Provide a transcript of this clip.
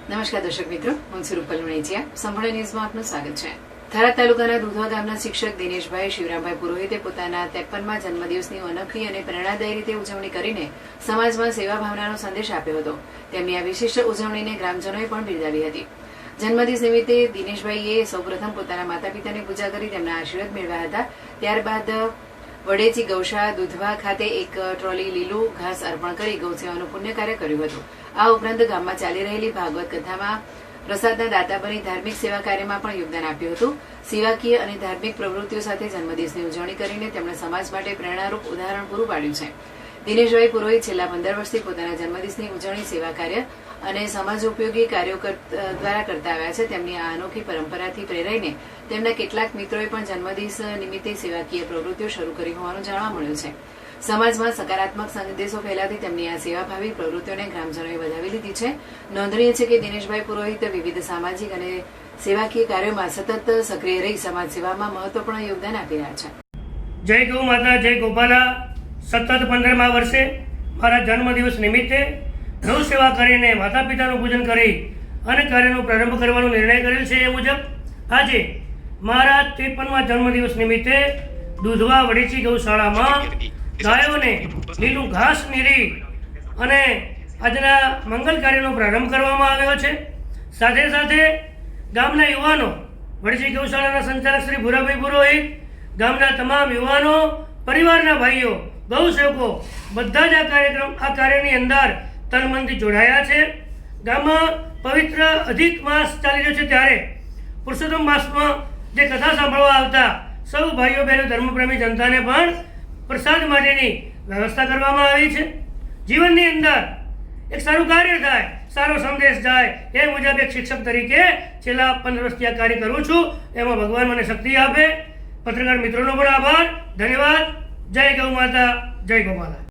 નમસ્કાર દર્શક મિત્રો, હું છું રૂપલ વણેચિયા. સંપૂર્ણ ન્યૂઝમાં આપનું સ્વાગત છે. થરાદ તાલુકાના દુધવા ગામના શિક્ષક દિનેશભાઈ શિવરામભાઈ પુરોહિતે પોતાના 53મા જન્મદિવસની અનોખી અને પ્રેરણાદાયી રીતે ઉજવણી કરીને સમાજમાં સેવા ભાવનાનો સંદેશ આપ્યો હતો. તેમની આ વિશિષ્ટ ઉજવણીને ગ્રામજનોએ પણ બિરદાવી હતી. જન્મદિવસ નિમિત્તે દિનેશભાઈએ સૌપ્રથમ પોતાના માતા પિતાની પૂજા કરી તેમના આશીર્વાદ મેળવ્યા હતા. ત્યારબાદ વડેચી ગૌશાળા દુધવા ખાતે એક ટ્રોલી લીલું ઘાસ અર્પણ કરી ગૌસેવાનું પુણ્ય કાર્ય કર્યું હતું. આ ઉપરાંત ગામમાં ચાલી રહેલી ભાગવત કથામાં પ્રસાદના દાતા બની ધાર્મિક સેવા કાર્યમાં પણ યોગદાન આપ્યું હતું. સેવાકીય અને ધાર્મિક પ્રવૃત્તિઓ સાથે જન્મદિવસની ઉજવણી કરીને તેમણે સમાજ માટે પ્રેરણારૂપ ઉદાહરણ પૂરું પાડ્યું છે. દિનેશભાઈ પુરોહિત છેલ્લા 15 વર્ષથી પોતાના જન્મદિવસની ઉજવણી સેવા કાર્ય અને સમાજ ઉપયોગી કાર્યો દ્વારા કરતા આવ્યા છે. તેમની આ અનોખી પરંપરાથી પ્રેરાઈને તેમના કેટલાક મિત્રોએ પણ જન્મદિવસ નિમિત્તે સેવાકીય પ્રવૃત્તિઓ શરૂ કરી હોવાનું જાણવા મળ્યું છે. સમાજમાં સકારાત્મક સંદેશો ફેલાવતી તેમની આ સેવાભાવી પ્રવૃત્તિઓને ગ્રામજનોએ વધાવી લીધી છે. નોંધનીય છે કે દિનેશભાઈ પુરોહિત વિવિધ સામાજિક અને સેવાકીય કાર્યોમાં સતત સક્રિય રહી સમાજ સેવામાં મહત્વપૂર્ણ યોગદાન આપી રહ્યા છે. જય ગૌ માતા, જય ગોપાલા. સતત 15મા વર્ષે મારા જન્મદિવસ નિમિત્તે ગૌ સેવા કરીને માતા પિતાનું પૂજન કરી અને કાર્યનો પ્રારંભ કરવાનો નિર્ણય કરેલ છે. એ મુજબ આજે મારા 53મા જન્મદિવસ નિમિત્તે દુધવા વડેચી ગૌશાળામાં ગાયોને લીલું ઘાસ નીરી અને આજના મંગલ કાર્યનો પ્રારંભ કરવામાં આવ્યો છે. સાથે સાથે ગામના યુવાનો, વડેચી ગૌશાળાના સંચાલક શ્રી ભૂરાભાઈ પુરોહિત, ગામના તમામ યુવાનો, પરિવારના ભાઈઓ, ગૌ સેવકો બધા જ આ કાર્યની અંદર તનમનથી જોડાયા છે. ગામમાં પવિત્ર અધિક માસ ચાલી રહ્યો છે ત્યારે પુરુષોત્તમ માસમાં જે કથા સાંભળવા આવતા સૌ ભાઈઓ બહેનો ધર્મપ્રેમી જનતાને પણ પ્રસાદ માટેની વ્યવસ્થા કરવામાં આવી છે. જીવનની અંદર એક સારું કાર્ય થાય, સારો સંદેશ જાય, એ મુજબ એક શિક્ષક તરીકે છેલ્લા 15 વર્ષથી આ કાર્ય કરું છું. એમાં ભગવાન મને શક્તિ આપે. પત્રકાર મિત્રોનો પણ આભાર, ધન્યવાદ. જય ગૌ માતા, જય ગોપાલા.